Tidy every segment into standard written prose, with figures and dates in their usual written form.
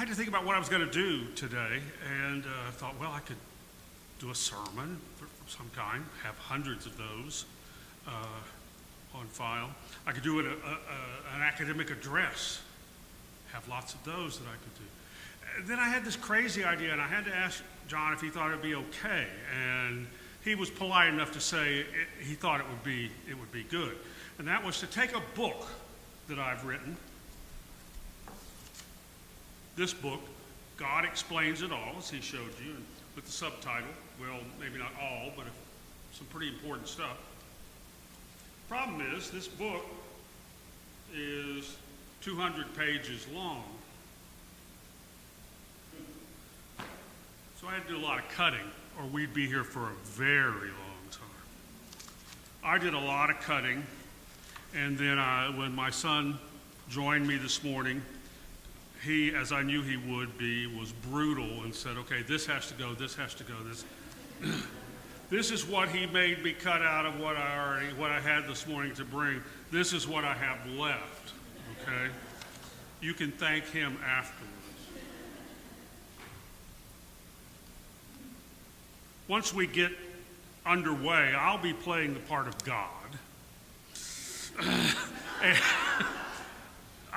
had to think about what I was going to do today, and I thought, well, I could do a sermon of some kind, have hundreds of those on file. I could do an academic address, have lots of those that I could do. And then I had this crazy idea, and I had to ask John if he thought it would be okay, and he was polite enough to say he thought it would be good. And that was to take a book that I've written. This book, God Explains It All, as he showed you, and with the subtitle. Well, maybe not all, but some pretty important stuff. Problem is, this book is 200 pages long. So I had to do a lot of cutting, or we'd be here for a very long time. I did a lot of cutting, and then when my son joined me this morning, he, as I knew he would be, was brutal and said, okay, this has to go, this has to go, this. This is what he made me cut out of what I had this morning to bring. This is what I have left, okay? You can thank him afterwards. Once we get underway, I'll be playing the part of God.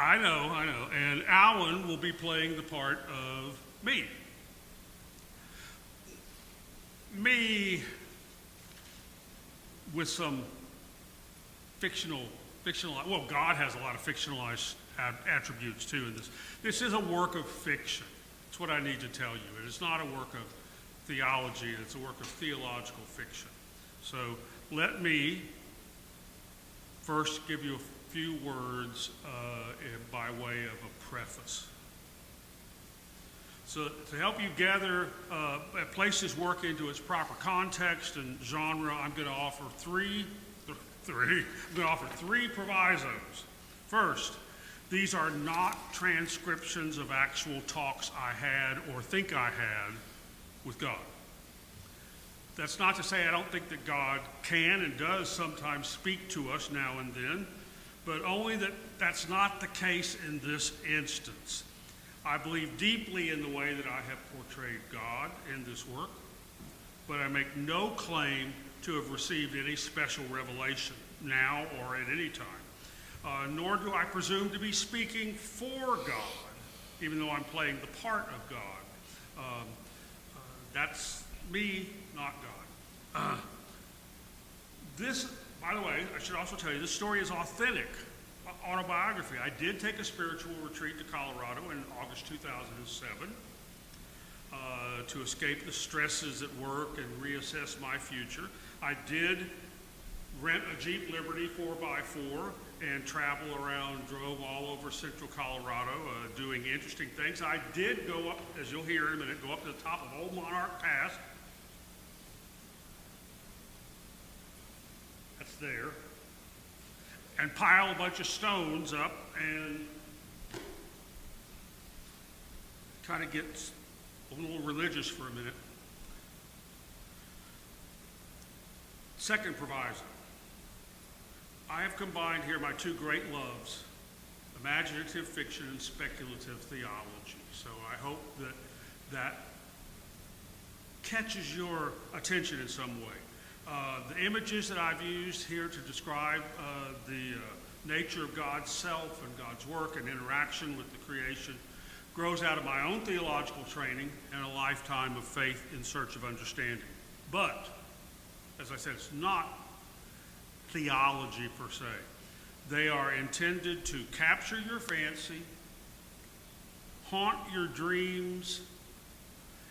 I know. And Alan will be playing the part of me. Me with some well, God has a lot of fictionalized attributes too in this. This is a work of fiction. That's what I need to tell you. It is not a work of theology, it's a work of theological fiction. So let me first give you a few words by way of a preface. So to help you gather place this work into its proper context and genre, I'm going to offer three provisos. First, these are not transcriptions of actual talks I had or think I had with God. That's not to say I don't think that God can and does sometimes speak to us now and then, but only that that's not the case in this instance. I believe deeply in the way that I have portrayed God in this work, but I make no claim to have received any special revelation now or at any time. Nor do I presume to be speaking for God, even though I'm playing the part of God. That's me, not God. This, by the way, I should also tell you, this story is authentic. Autobiography. I did take a spiritual retreat to Colorado in August 2007 to escape the stresses at work and reassess my future. I did rent a Jeep Liberty 4x4 and travel around, drove all over central Colorado doing interesting things. I did go up, as you'll hear in a minute, go up to the top of Old Monarch Pass. That's there. And pile a bunch of stones up and kind of get a little religious for a minute. Second proviso. I have combined here my two great loves, imaginative fiction and speculative theology. So I hope that catches your attention in some way. The images that I've used here to describe the nature of God's self and God's work and interaction with the creation grows out of my own theological training and a lifetime of faith in search of understanding. But, as I said, it's not theology per se. They are intended to capture your fancy, haunt your dreams,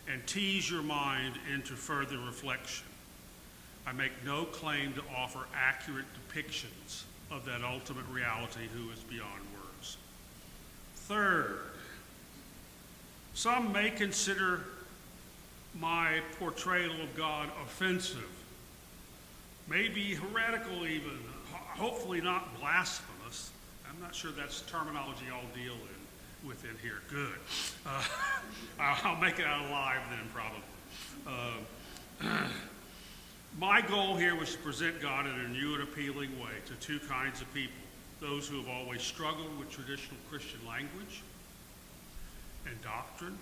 and tease your mind into further reflection. I make no claim to offer accurate depictions of that ultimate reality who is beyond words. Third, some may consider my portrayal of God offensive, maybe heretical even, hopefully not blasphemous. I'm not sure that's terminology I'll deal within here. Good. I'll make it out alive then, probably. My goal here was to present God in a new and appealing way to two kinds of people. Those who have always struggled with traditional Christian language and doctrine,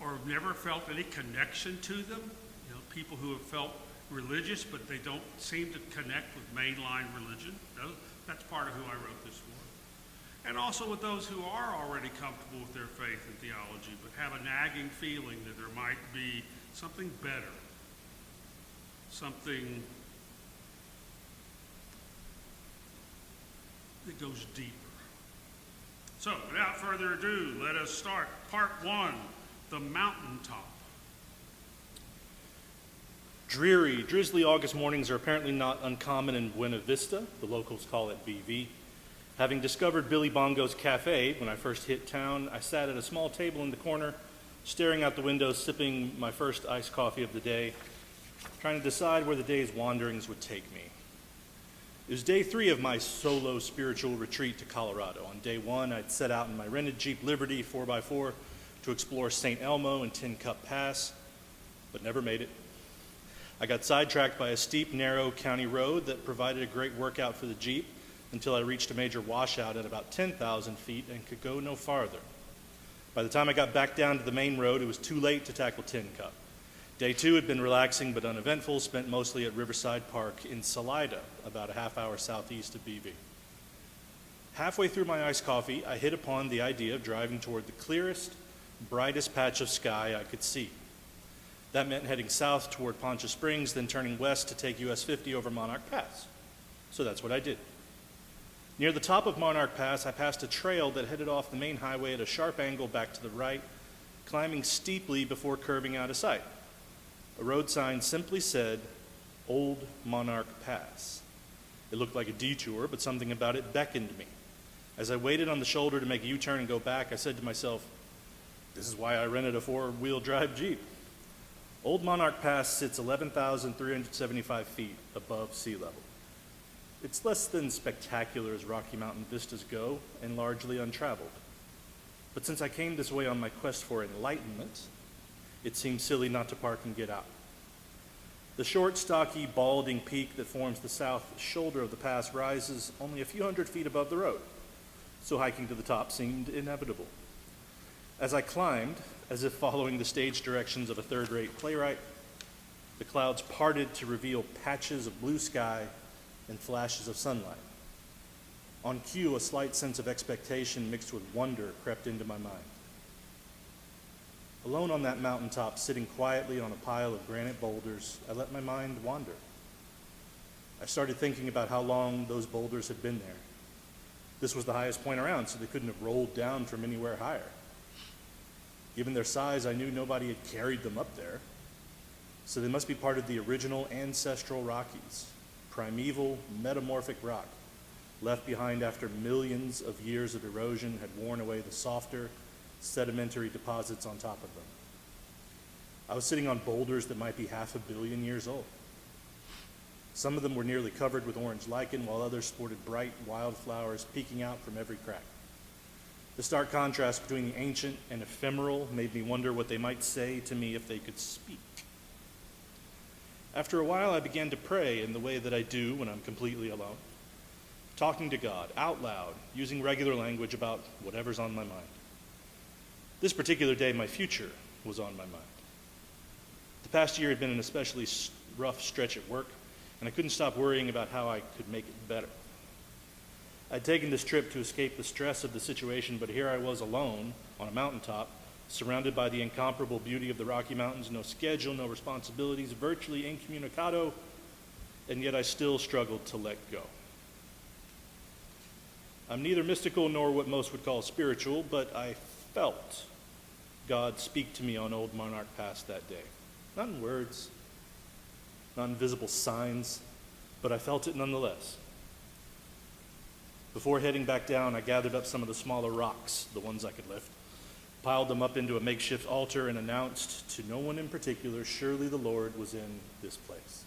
or have never felt any connection to them. You know, people who have felt religious, but they don't seem to connect with mainline religion. That's part of who I wrote this for. And also with those who are already comfortable with their faith and theology, but have a nagging feeling that there might be something better, something that goes deeper. So, without further ado, let us start. Part 1, the mountaintop. Dreary, drizzly August mornings are apparently not uncommon in Buena Vista. The locals call it BV. Having discovered Billy Bongo's Cafe when I first hit town, I sat at a small table in the corner, staring out the window, sipping my first iced coffee of the day, trying to decide where the day's wanderings would take me. It was day 3 of my solo spiritual retreat to Colorado. On day 1, I'd set out in my rented Jeep Liberty 4x4 to explore St. Elmo and Tin Cup Pass, but never made it. I got sidetracked by a steep, narrow county road that provided a great workout for the Jeep until I reached a major washout at about 10,000 feet and could go no farther. By the time I got back down to the main road, it was too late to tackle Tin Cup. Day 2 had been relaxing but uneventful, spent mostly at Riverside Park in Salida, about a half-hour southeast of BV. Halfway through my iced coffee, I hit upon the idea of driving toward the clearest, brightest patch of sky I could see. That meant heading south toward Poncha Springs, then turning west to take US 50 over Monarch Pass. So that's what I did. Near the top of Monarch Pass, I passed a trail that headed off the main highway at a sharp angle back to the right, climbing steeply before curving out of sight. A road sign simply said, Old Monarch Pass. It looked like a detour, but something about it beckoned me. As I waited on the shoulder to make a U-turn and go back, I said to myself, this is why I rented a 4-wheel drive Jeep. Old Monarch Pass sits 11,375 feet above sea level. It's less than spectacular as Rocky Mountain vistas go, and largely untraveled. But since I came this way on my quest for enlightenment, it seemed silly not to park and get out. The short, stocky, balding peak that forms the south shoulder of the pass rises only a few hundred feet above the road, so hiking to the top seemed inevitable. As I climbed, as if following the stage directions of a third-rate playwright, the clouds parted to reveal patches of blue sky and flashes of sunlight. On cue, a slight sense of expectation mixed with wonder crept into my mind. Alone on that mountaintop, sitting quietly on a pile of granite boulders, I let my mind wander. I started thinking about how long those boulders had been there. This was the highest point around, so they couldn't have rolled down from anywhere higher. Given their size, I knew nobody had carried them up there, so they must be part of the original ancestral Rockies, primeval, metamorphic rock, left behind after millions of years of erosion had worn away the softer, sedimentary deposits on top of them. I was sitting on boulders that might be 500 million years old. Some of them were nearly covered with orange lichen, while others sported bright wildflowers peeking out from every crack. The stark contrast between the ancient and ephemeral made me wonder what they might say to me if they could speak. After a while, I began to pray in the way that I do when I'm completely alone, talking to God out loud, using regular language about whatever's on my mind. This particular day, my future was on my mind. The past year had been an especially rough stretch at work, and I couldn't stop worrying about how I could make it better. I'd taken this trip to escape the stress of the situation, but here I was alone on a mountaintop, surrounded by the incomparable beauty of the Rocky Mountains, no schedule, no responsibilities, virtually incommunicado, and yet I still struggled to let go. I'm neither mystical nor what most would call spiritual, but I felt God speak to me on Old Monarch Pass that day. Not in words, not in visible signs, but I felt it nonetheless. Before heading back down, I gathered up some of the smaller rocks, the ones I could lift, piled them up into a makeshift altar, and announced to no one in particular, surely the Lord was in this place.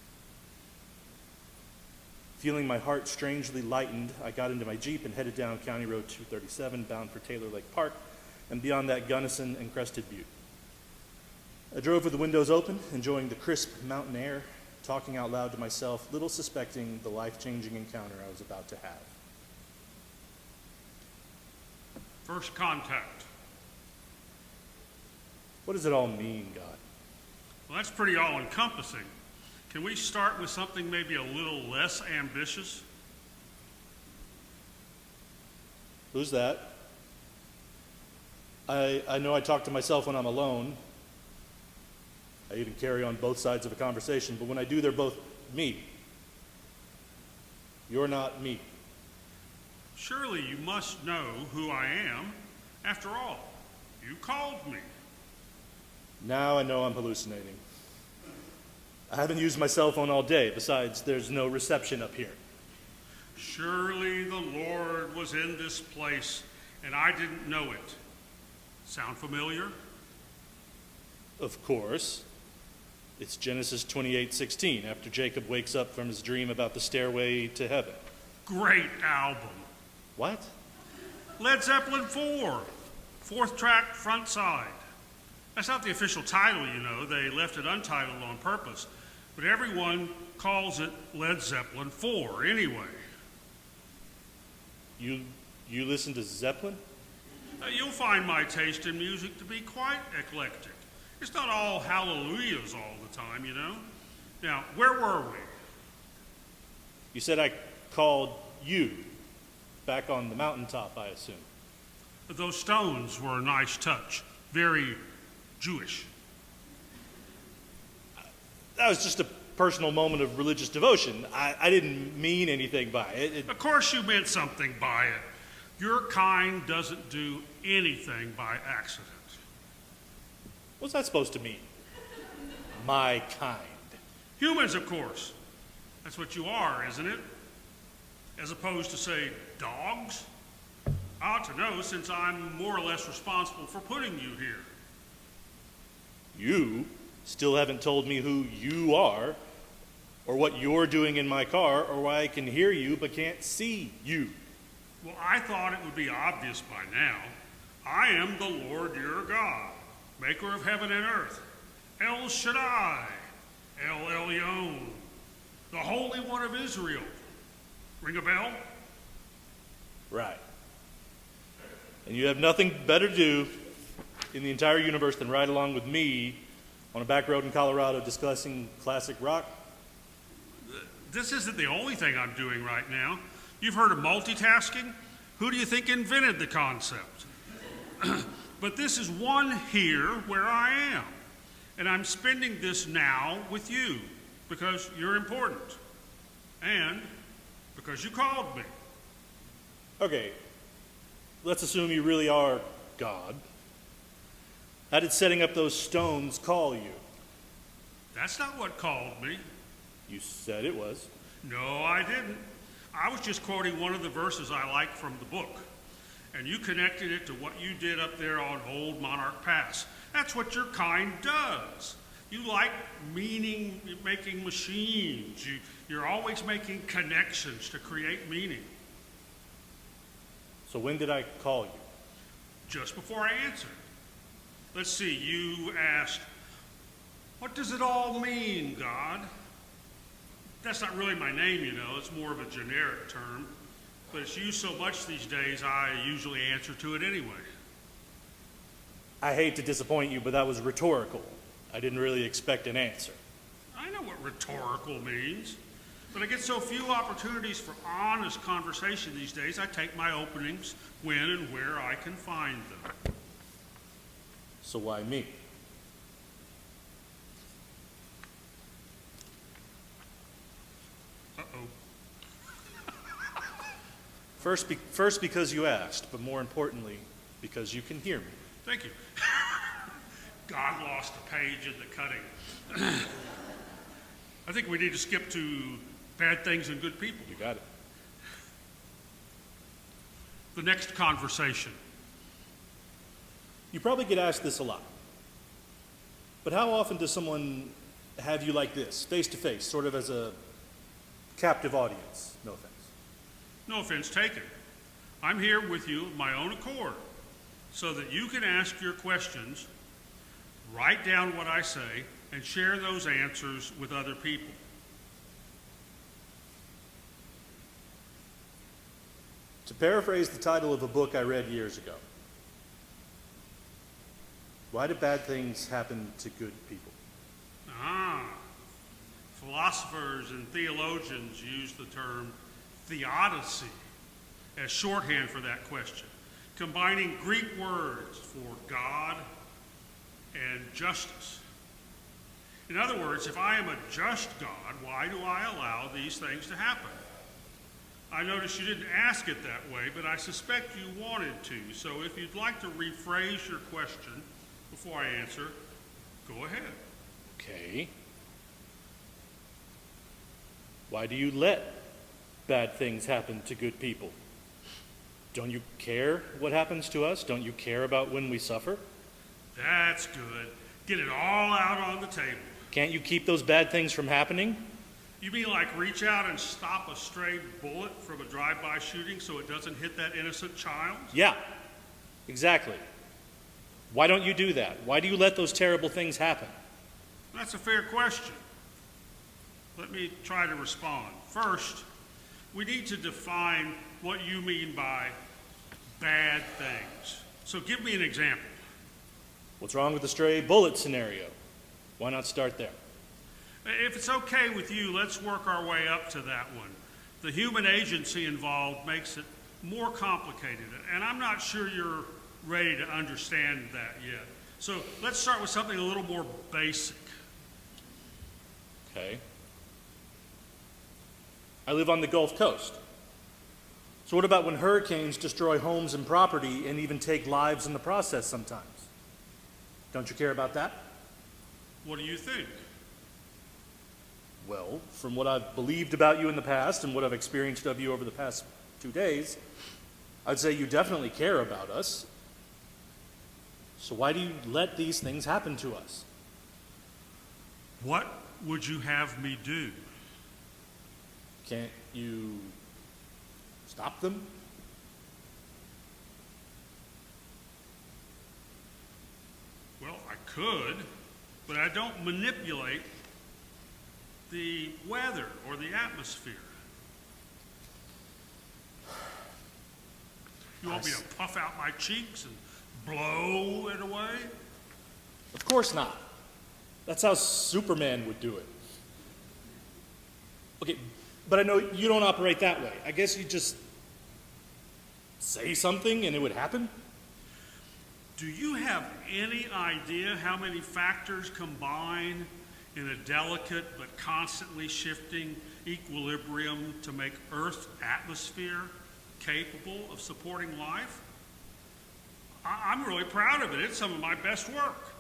Feeling my heart strangely lightened, I got into my Jeep and headed down County Road 237, bound for Taylor Lake Park, and beyond that, Gunnison and Crested Butte. I drove with the windows open, enjoying the crisp mountain air, talking out loud to myself, little suspecting the life-changing encounter I was about to have. First contact. What does it all mean, God? Well, that's pretty all-encompassing. Can we start with something maybe a little less ambitious? Who's that? I know I talk to myself when I'm alone. I even carry on both sides of a conversation, but when I do, they're both me. You're not me. Surely you must know who I am. After all, you called me. Now I know I'm hallucinating. I haven't used my cell phone all day. Besides, there's no reception up here. Surely the Lord was in this place, and I didn't know it. Sound familiar? Of course. It's Genesis 28:16, after Jacob wakes up from his dream about the stairway to heaven. Great album. What? Led Zeppelin 4, fourth track, front side. That's not the official title, you know. They left it untitled on purpose. But everyone calls it Led Zeppelin 4 anyway. You listen to Zeppelin? You'll find my taste in music to be quite eclectic. It's not all hallelujahs all the time, you know. Now, where were we? You said I called you back on the mountaintop, I assume. Those stones were a nice touch. Very Jewish. That was just a personal moment of religious devotion. I didn't mean anything by it. Of course you meant something by it. Your kind doesn't do anything by accident. What's that supposed to mean? My kind. Humans, of course. That's what you are, isn't it? As opposed to, say, dogs? I ought to know since I'm more or less responsible for putting you here. You still haven't told me who you are, or what you're doing in my car, or why I can hear you but can't see you. Well, I thought it would be obvious by now. I am the Lord your God, maker of heaven and earth. El Shaddai, El Elyon, the Holy One of Israel. Ring a bell? Right. And you have nothing better to do in the entire universe than ride along with me on a back road in Colorado discussing classic rock? This isn't the only thing I'm doing right now. You've heard of multitasking? Who do you think invented the concept? But this is one here where I am. And I'm spending this now with you because you're important. And because you called me. Okay, let's assume you really are God. How did setting up those stones call you? That's not what called me. You said it was. No, I didn't. I was just quoting one of the verses I like from the book. And you connected it to what you did up there on Old Monarch Pass. That's what your kind does. You like meaning-making machines. You're always making connections to create meaning. So when did I call you? Just before I answered. Let's see, you asked, what does it all mean, God? That's not really my name, you know. It's more of a generic term. But it's used so much these days, I usually answer to it anyway. I hate to disappoint you, but that was rhetorical. I didn't really expect an answer. I know what rhetorical means. But I get so few opportunities for honest conversation these days, I take my openings when and where I can find them. So why me? Uh-oh. First because you asked, but more importantly, because you can hear me. Thank you. God lost a page in the cutting. I think we need to skip to bad things and good people. You got it. The next conversation. You probably get asked this a lot. But how often does someone have you like this, face to face, sort of as a captive audience? No offense. No offense taken. I'm here with you of my own accord so that you can ask your questions, write down what I say, and share those answers with other people. To paraphrase the title of a book I read years ago, Why do bad things happen to good people? Philosophers and theologians use the term theodicy as shorthand for that question, combining Greek words for God and justice. In other words, if I am a just God, why do I allow these things to happen? I notice you didn't ask it that way, but I suspect you wanted to. So if you'd like to rephrase your question before I answer, go ahead. Okay. Why do you let bad things happen to good people? Don't you care what happens to us? Don't you care about when we suffer? That's good. Get it all out on the table. Can't you keep those bad things from happening? You mean like reach out and stop a stray bullet from a drive-by shooting so it doesn't hit that innocent child? Yeah, exactly. Why don't you do that? Why do you let those terrible things happen? That's a fair question. Let me try to respond. First, we need to define what you mean by bad things. So give me an example. What's wrong with the stray bullet scenario? Why not start there? If it's okay with you, let's work our way up to that one. The human agency involved makes it more complicated, and I'm not sure you're ready to understand that yet. So let's start with something a little more basic. Okay. I live on the Gulf Coast. So what about when hurricanes destroy homes and property and even take lives in the process sometimes? Don't you care about that? What do you think? Well, from what I've believed about you in the past and what I've experienced of you over the past 2 days, I'd say you definitely care about us. So why do you let these things happen to us? What would you have me do? Can't you stop them? Well, I could, but I don't manipulate the weather or the atmosphere. You want me to puff out my cheeks and blow it away? Of course not. That's how Superman would do it. Okay, but I know you don't operate that way. I guess you just say something and it would happen? Do you have any idea how many factors combine in a delicate but constantly shifting equilibrium to make Earth's atmosphere capable of supporting life? I'm really proud of it. It's some of my best work.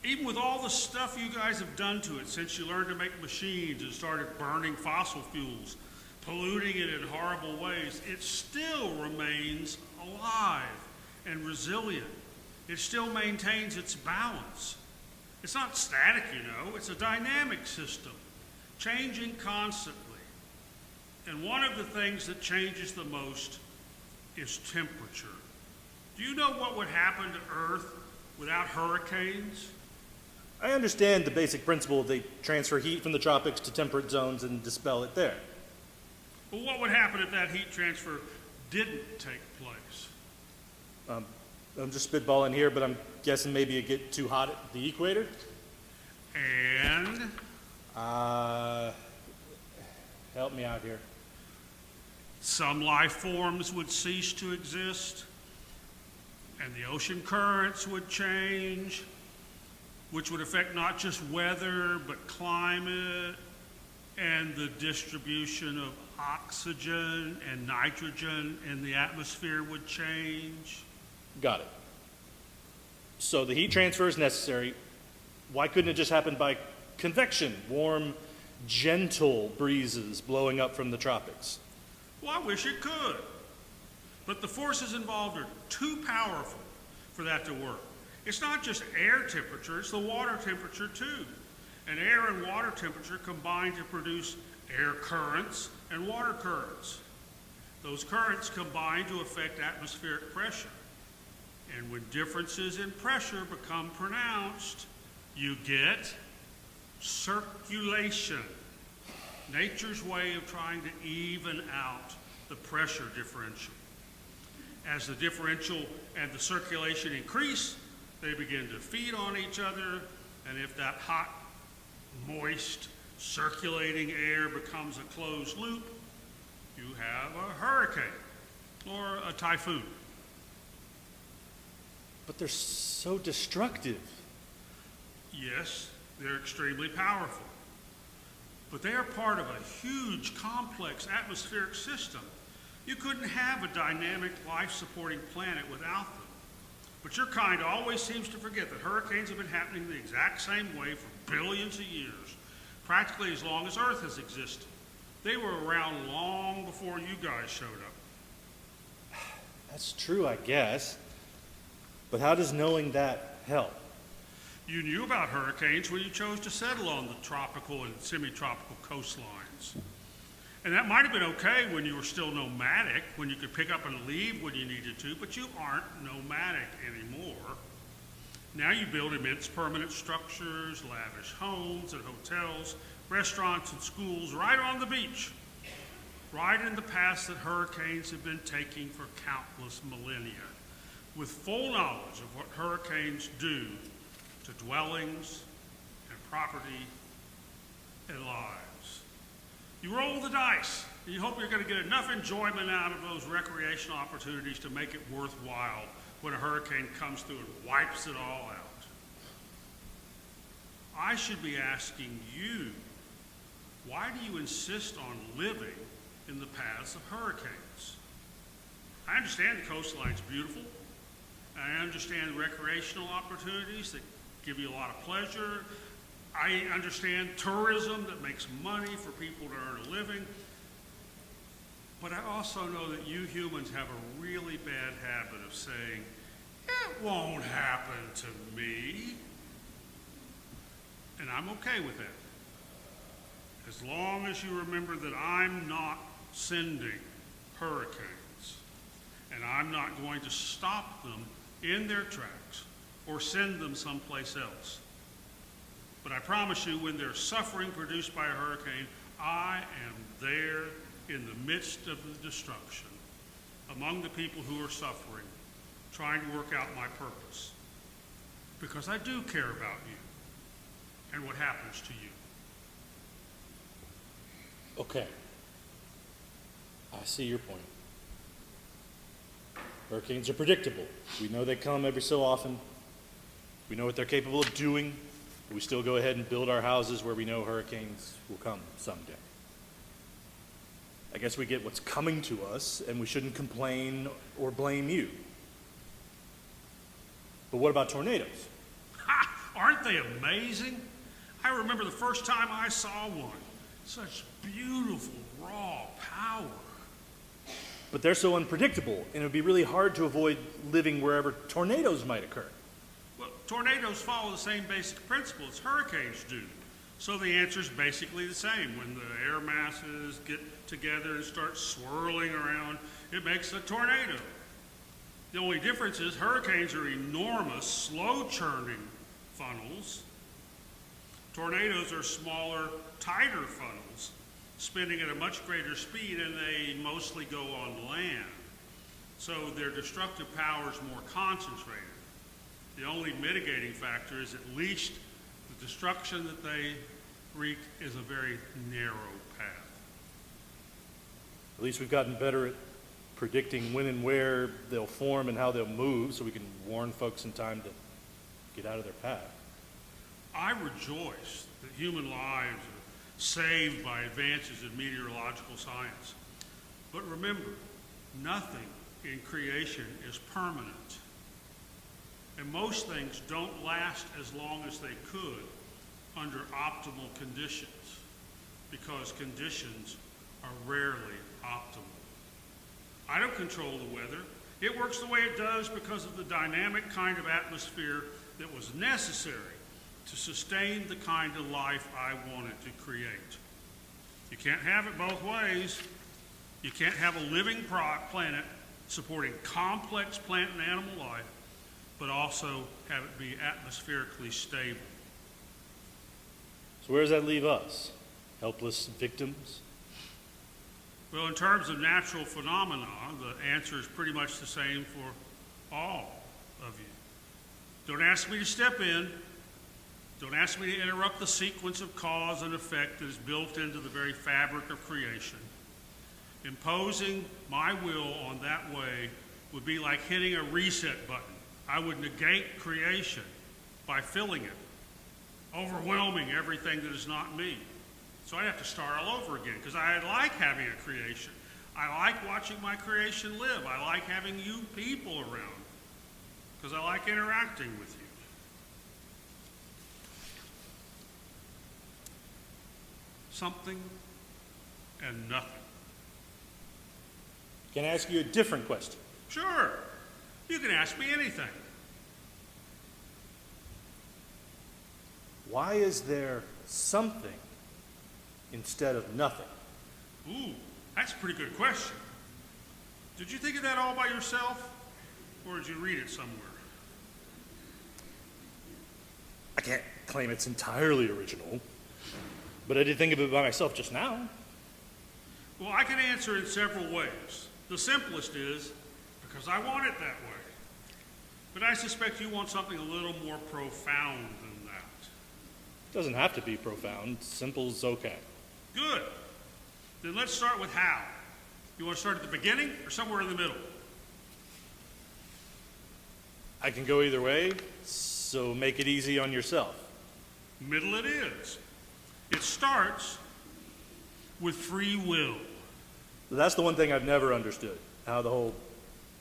Even with all the stuff you guys have done to it since you learned to make machines and started burning fossil fuels, polluting it in horrible ways, it still remains alive and resilient. It still maintains its balance. It's not static, it's a dynamic system, changing constantly. And one of the things that changes the most is temperature. Do you know what would happen to Earth without hurricanes? I understand the basic principle. They transfer heat from the tropics to temperate zones and dispel it there. But what would happen if that heat transfer didn't take place? I'm just spitballing here, but I'm guessing maybe it get too hot at the equator. And? Help me out here. Some life forms would cease to exist, and the ocean currents would change, which would affect not just weather, but climate, and the distribution of oxygen and nitrogen in the atmosphere would change. Got it. So the heat transfer is necessary. Why couldn't it just happen by convection, warm, gentle breezes blowing up from the tropics? Well, I wish it could. But the forces involved are too powerful for that to work. It's not just air temperature, it's the water temperature too. And air and water temperature combine to produce air currents and water currents. Those currents combine to affect atmospheric pressure. And when differences in pressure become pronounced, you get circulation. Nature's way of trying to even out the pressure differential. As the differential and the circulation increase, They begin to feed on each other, and if that hot, moist, circulating air becomes a closed loop, you have a hurricane or a typhoon. But they're so destructive. Yes, they're extremely powerful, but they are part of a huge, complex atmospheric system. You couldn't have a dynamic, life-supporting planet without them. But your kind always seems to forget that hurricanes have been happening the exact same way for billions of years, practically as long as Earth has existed. They were around long before you guys showed up. That's true, I guess. But how does knowing that help? You knew about hurricanes when you chose to settle on the tropical and semi-tropical coastlines. And that might have been okay when you were still nomadic, when you could pick up and leave when you needed to, but you aren't nomadic anymore. Now you build immense permanent structures, lavish homes and hotels, restaurants and schools right on the beach, right in the paths that hurricanes have been taking for countless millennia, with full knowledge of what hurricanes do to dwellings and property and lives. You roll the dice, and you hope you're going to get enough enjoyment out of those recreational opportunities to make it worthwhile when a hurricane comes through and wipes it all out. I should be asking you, why do you insist on living in the paths of hurricanes? I understand the coastline's beautiful. I understand recreational opportunities that give you a lot of pleasure. I understand tourism that makes money for people to earn a living. But I also know that you humans have a really bad habit of saying, it won't happen to me. And I'm okay with that. As long as you remember that I'm not sending hurricanes, and I'm not going to stop them in their tracks or send them someplace else. But I promise you, when there's suffering produced by a hurricane, I am there in the midst of the destruction, among the people who are suffering, trying to work out my purpose. Because I do care about you and what happens to you. Okay. I see your point. Hurricanes are predictable. We know they come every so often. We know what they're capable of doing. But we still go ahead and build our houses where we know hurricanes will come someday. I guess we get what's coming to us, and we shouldn't complain or blame you. But what about tornadoes? Ha! Aren't they amazing? I remember the first time I saw one. Such beautiful, raw power. But they're so unpredictable, and it would be really hard to avoid living wherever tornadoes might occur. Well, tornadoes follow the same basic principle as hurricanes do. So the answer is basically the same. When the air masses get together and start swirling around, it makes a tornado. The only difference is hurricanes are enormous, slow-churning funnels. Tornadoes are smaller, tighter funnels, spinning at a much greater speed, and they mostly go on land. So their destructive power is more concentrated. The only mitigating factor is at least the destruction that they wreak is a very narrow path. At least we've gotten better at predicting when and where they'll form and how they'll move, so we can warn folks in time to get out of their path. I rejoice that human lives are saved by advances in meteorological science. But remember, nothing in creation is permanent. And most things don't last as long as they could under optimal conditions, because conditions are rarely optimal. I don't control the weather. It works the way it does because of the dynamic kind of atmosphere that was necessary to sustain the kind of life I wanted to create. You can't have it both ways. You can't have a living planet supporting complex plant and animal life, but also have it be atmospherically stable. So where does that leave us? Helpless victims? Well, in terms of natural phenomena, the answer is pretty much the same for all of you. Don't ask me to step in. Don't ask me to interrupt the sequence of cause and effect that is built into the very fabric of creation. Imposing my will on that way would be like hitting a reset button. I would negate creation by filling it, overwhelming everything that is not me. So I'd have to start all over again, because I like having a creation. I like watching my creation live. I like having you people around, because I like interacting with you. Something and nothing. Can I ask you a different question? Sure, you can ask me anything. Why is there something instead of nothing? Ooh, that's a pretty good question. Did you think of that all by yourself, or did you read it somewhere? I can't claim it's entirely original, but I did think of it by myself just now. Well, I can answer in several ways. The simplest is because I want it that way. But I suspect you want something a little more profound than that. Doesn't have to be profound. Simple's okay. Good. Then let's start with how. You want to start at the beginning or somewhere in the middle? I can go either way, so make it easy on yourself. Middle it is. It starts with free will. That's the one thing I've never understood, how the whole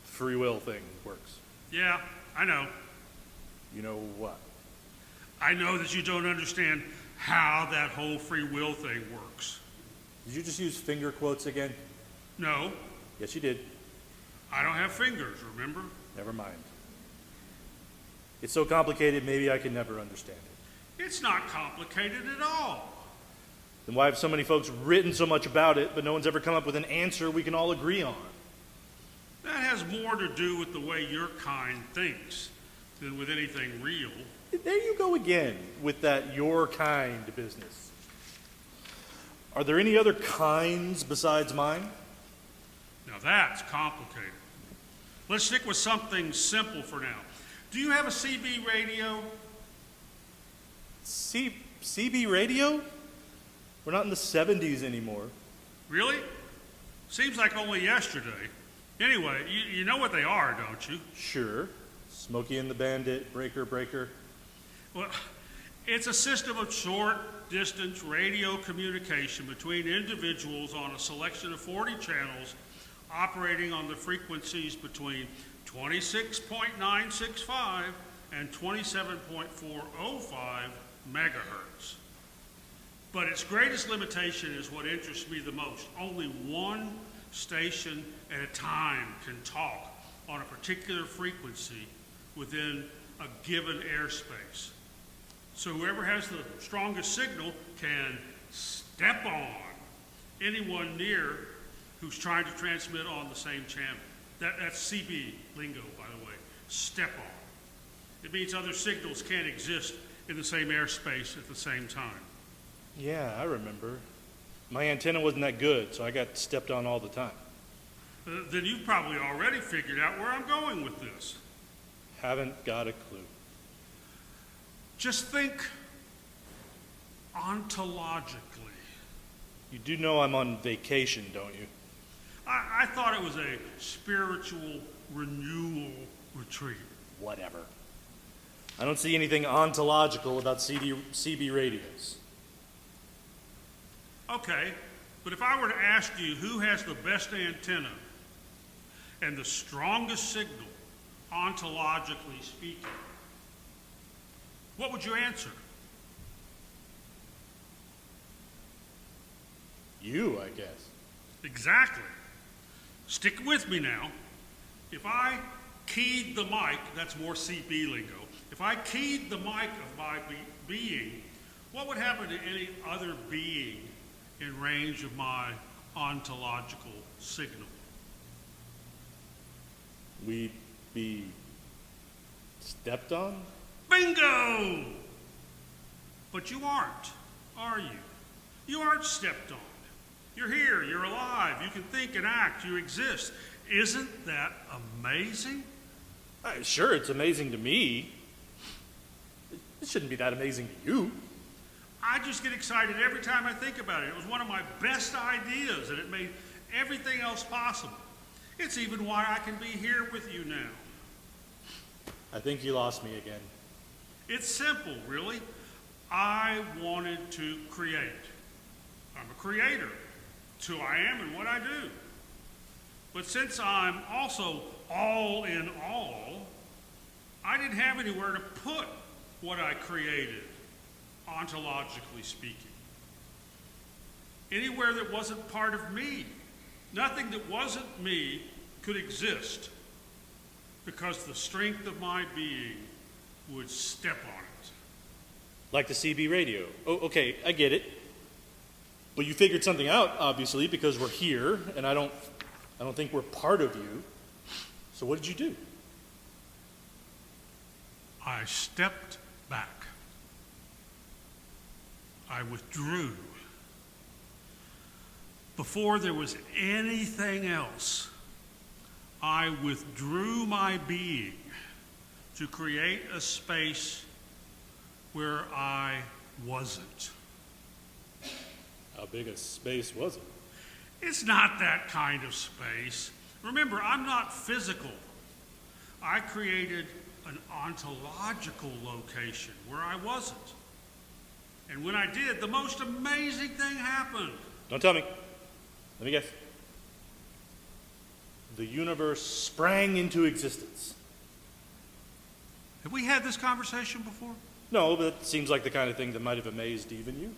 free will thing works. Yeah, I know. You know what? I know that you don't understand how that whole free will thing works. Did you just use finger quotes again? No, Yes, you did. I don't have fingers, remember? Never mind. It's so complicated, maybe I can never understand it. It's not complicated at all. Then why have so many folks written so much about it, but no one's ever come up with an answer we can all agree on? That has more to do with the way your kind thinks than with anything real. There you go again with that your kind business. Are there any other kinds besides mine? Now that's complicated. Let's stick with something simple for now. Do you have a CB radio? CB radio? We're not in the 70s anymore. Really? Seems like only yesterday. Anyway, you know what they are, don't you? Sure. Smokey and the Bandit, Breaker. Well, it's a system of short-distance radio communication between individuals on a selection of 40 channels operating on the frequencies between 26.965 and 27.405 megahertz. But its greatest limitation is what interests me the most. Only one station at a time can talk on a particular frequency within a given airspace. So whoever has the strongest signal can step on anyone near who's trying to transmit on the same channel. That's CB lingo, by the way. Step on. It means other signals can't exist in the same airspace at the same time. Yeah, I remember. My antenna wasn't that good, so I got stepped on all the time. Then you've probably already figured out where I'm going with this. Haven't got a clue. Just think ontologically. You do know I'm on vacation, don't you? I thought it was a spiritual renewal retreat. Whatever. I don't see anything ontological about CB radios. Okay, but if I were to ask you who has the best antenna and the strongest signal, ontologically speaking, what would you answer? You, I guess. Exactly. Stick with me now. If I keyed the mic, that's more CB lingo. If I keyed the mic of my being, what would happen to any other being in range of my ontological signal? We'd be stepped on? Bingo! But you aren't, are you? You aren't stepped on. You're here, you're alive, you can think and act, you exist. Isn't that amazing? Sure, it's amazing to me. This shouldn't be that amazing to you. I just get excited every time I think about it. It was one of my best ideas, and it made everything else possible. It's even why I can be here with you now. I think you lost me again. It's simple, really. I wanted to create. I'm a creator. It's who I am and what I do. But since I'm also all in all, I didn't have anywhere to put what I created, ontologically speaking. Anywhere that wasn't part of me. Nothing that wasn't me could exist because the strength of my being would step on it. Like the CB radio. Oh, okay, I get it. But you figured something out, obviously, because we're here, and I don't think we're part of you. So what did you do? I stepped back. I withdrew. Before there was anything else, I withdrew my being to create a space where I wasn't. How big a space was it? It's not that kind of space. Remember, I'm not physical. I created an ontological location where I wasn't. And when I did, the most amazing thing happened. Don't tell me. Let me guess. The universe sprang into existence. Have we had this conversation before? No, but it seems like the kind of thing that might have amazed even you.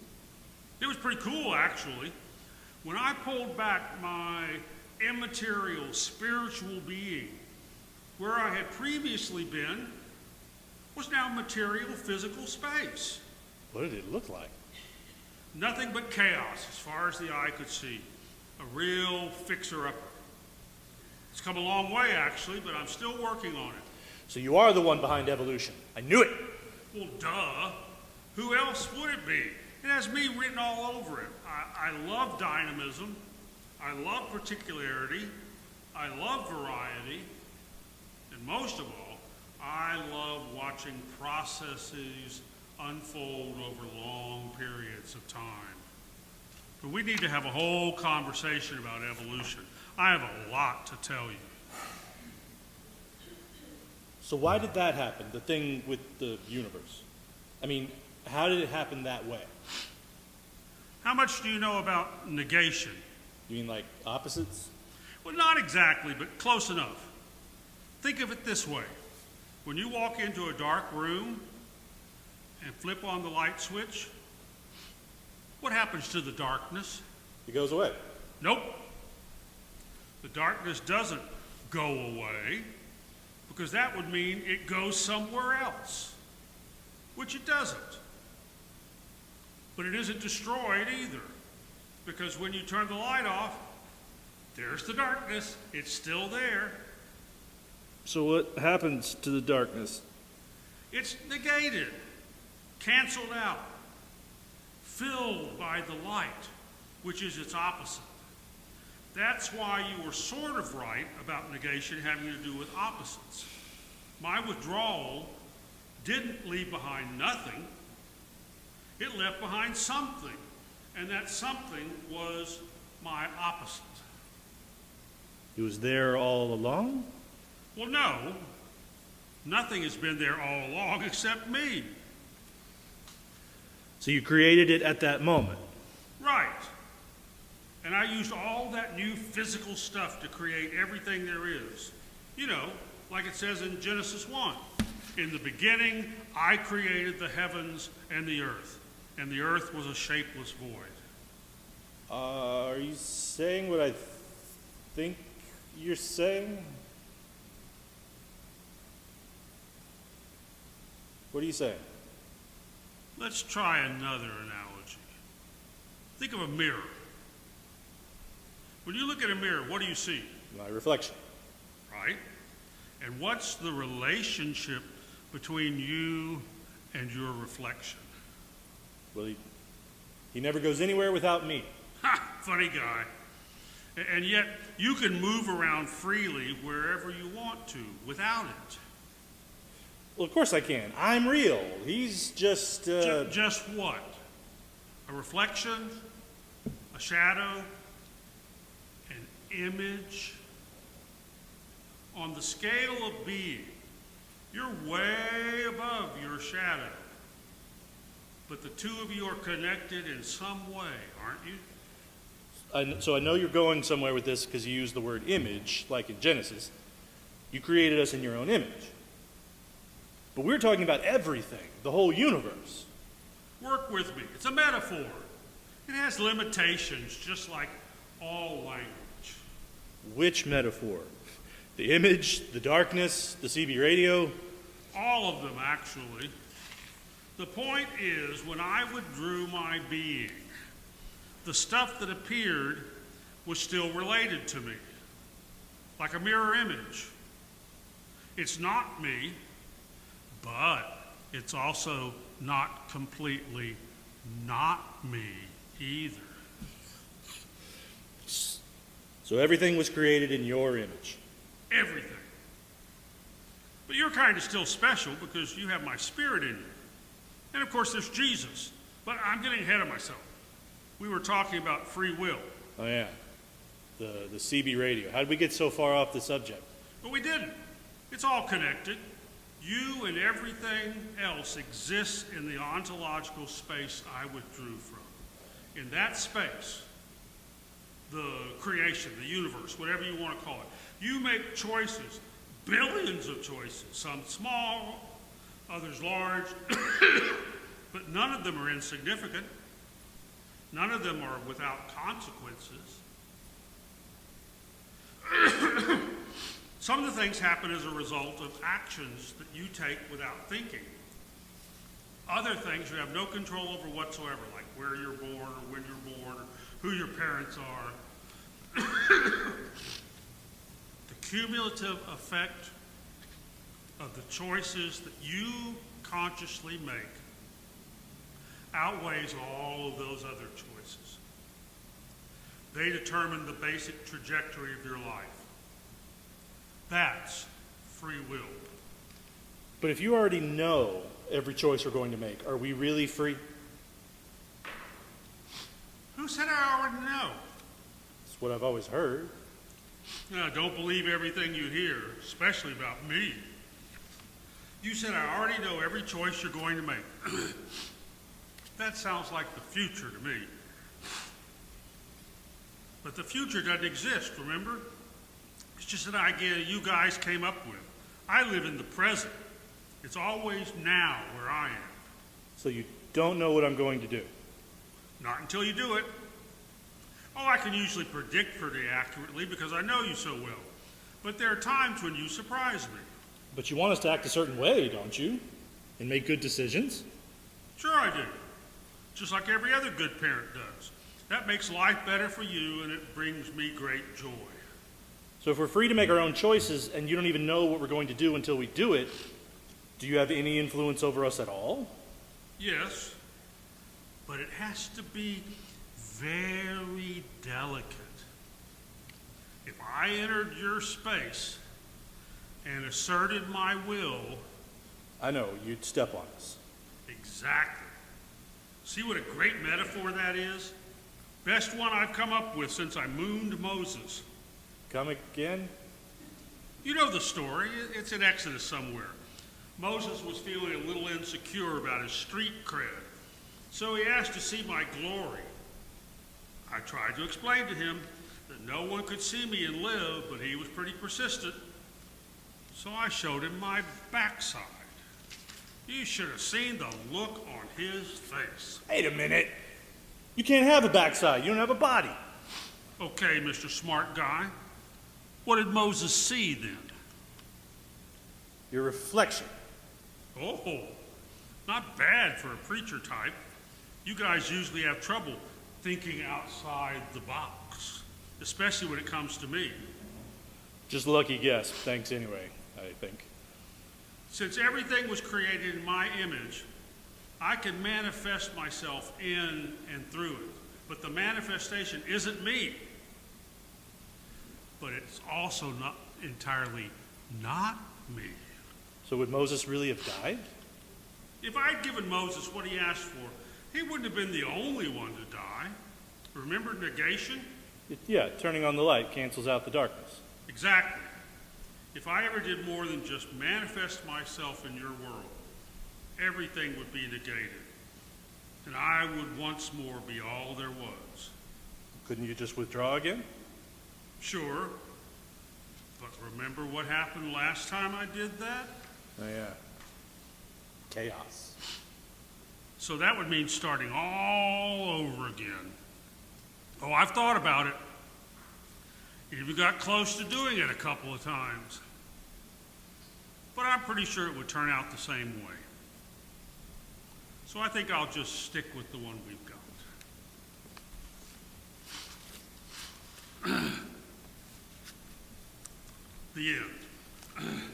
It was pretty cool, actually. When I pulled back my immaterial, spiritual being, where I had previously been was now material, physical space. What did it look like? Nothing but chaos as far as the eye could see. A real fixer-upper. It's come a long way, actually, but I'm still working on it. So you are the one behind evolution. I knew it. Well, duh. Who else would it be? It has me written all over it. I love dynamism. I love particularity. I love variety. And most of all, I love watching processes unfold over long periods of time. But we need to have a whole conversation about evolution. I have a lot to tell you. So why did that happen, the thing with the universe? I mean, how did it happen that way? How much do you know about negation? You mean like opposites? Well, not exactly, but close enough. Think of it this way. When you walk into a dark room and flip on the light switch, what happens to the darkness? It goes away. Nope. The darkness doesn't go away, because that would mean it goes somewhere else, which it doesn't. But it isn't destroyed either, because when you turn the light off, there's the darkness. It's still there. So what happens to the darkness? It's negated, canceled out, filled by the light, which is its opposite. That's why you were sort of right about negation having to do with opposites. My withdrawal didn't leave behind nothing. It left behind something, and that something was my opposite. It was there all along? Well, no. Nothing has been there all along except me. So you created it at that moment? Right. And I used all that new physical stuff to create everything there is. You know, like it says in Genesis 1. In the beginning, I created the heavens and the earth was a shapeless void. Are you saying what I think you're saying? What are you saying? Let's try another analogy. Think of a mirror. When you look at a mirror, what do you see? My reflection. Right? And what's the relationship between you and your reflection? Well, he never goes anywhere without me. Ha! Funny guy. And yet, you can move around freely wherever you want to without it. Well, of course I can. I'm real. He's just, Just what? A reflection? A shadow? An image? On the scale of being, you're way above your shadow. But the two of you are connected in some way, aren't you? So I know you're going somewhere with this because you use the word image, like in Genesis. You created us in your own image. But we're talking about everything, the whole universe. Work with me. It's a metaphor. It has limitations, just like all language. Which metaphor? The image, the darkness, the CB radio? All of them, actually. The point is, when I withdrew my being, the stuff that appeared was still related to me, like a mirror image. It's not me, but it's also not completely not me either. So everything was created in your image. Everything. But you're kind of still special because you have my spirit in you. And of course, there's Jesus. But I'm getting ahead of myself. We were talking about free will. Oh, yeah. The CB radio. How did we get so far off the subject? But we didn't. It's all connected. You and everything else exists in the ontological space I withdrew from. In that space, the creation, the universe, whatever you want to call it, you make choices, billions of choices, some small, others large, but none of them are insignificant. None of them are without consequences. Some of the things happen as a result of actions that you take without thinking. Other things you have no control over whatsoever, like where you're born or when you're born or who your parents are. The cumulative effect of the choices that you consciously make outweighs all of those other choices. They determine the basic trajectory of your life. That's free will. But if you already know every choice we're going to make, are we really free? Who said I already know? That's what I've always heard. No, don't believe everything you hear, especially about me. You said I already know every choice you're going to make. That sounds like the future to me. But the future doesn't exist, remember? It's just an idea you guys came up with. I live in the present. It's always now where I am. So you don't know what I'm going to do? Not until you do it. Oh, I can usually predict pretty accurately because I know you so well. But there are times when you surprise me. But you want us to act a certain way, don't you? And make good decisions? Sure I do. Just like every other good parent does. That makes life better for you and it brings me great joy. So if we're free to make our own choices and you don't even know what we're going to do until we do it, do you have any influence over us at all? Yes, but it has to be very delicate. If I entered your space and asserted my will... I know, you'd step on us. Exactly. See what a great metaphor that is? Best one I've come up with since I mooned Moses. Come again? You know the story. It's in Exodus somewhere. Moses was feeling a little insecure about his street cred, so he asked to see my glory. I tried to explain to him that no one could see me and live, but he was pretty persistent. So I showed him my backside. You should have seen the look on his face. Wait a minute. You can't have a backside. You don't have a body. Okay, Mr. Smart Guy. What did Moses see then? Your reflection. Oh, not bad for a preacher type. You guys usually have trouble thinking outside the box, especially when it comes to me. Just a lucky guess. Thanks anyway, I think. Since everything was created in my image, I can manifest myself in and through it. But the manifestation isn't me. But it's also not entirely not me. So would Moses really have died? If I'd given Moses what he asked for, he wouldn't have been the only one to die. Remember negation? Yeah, turning on the light cancels out the darkness. Exactly. If I ever did more than just manifest myself in your world, everything would be negated, and I would once more be all there was. Couldn't you just withdraw again? Sure, but remember what happened last time I did that? Oh, yeah. Chaos. So that would mean starting all over again. Oh, I've thought about it. Even got close to doing it a couple of times. But I'm pretty sure it would turn out the same way. So I think I'll just stick with the one we've got. The end.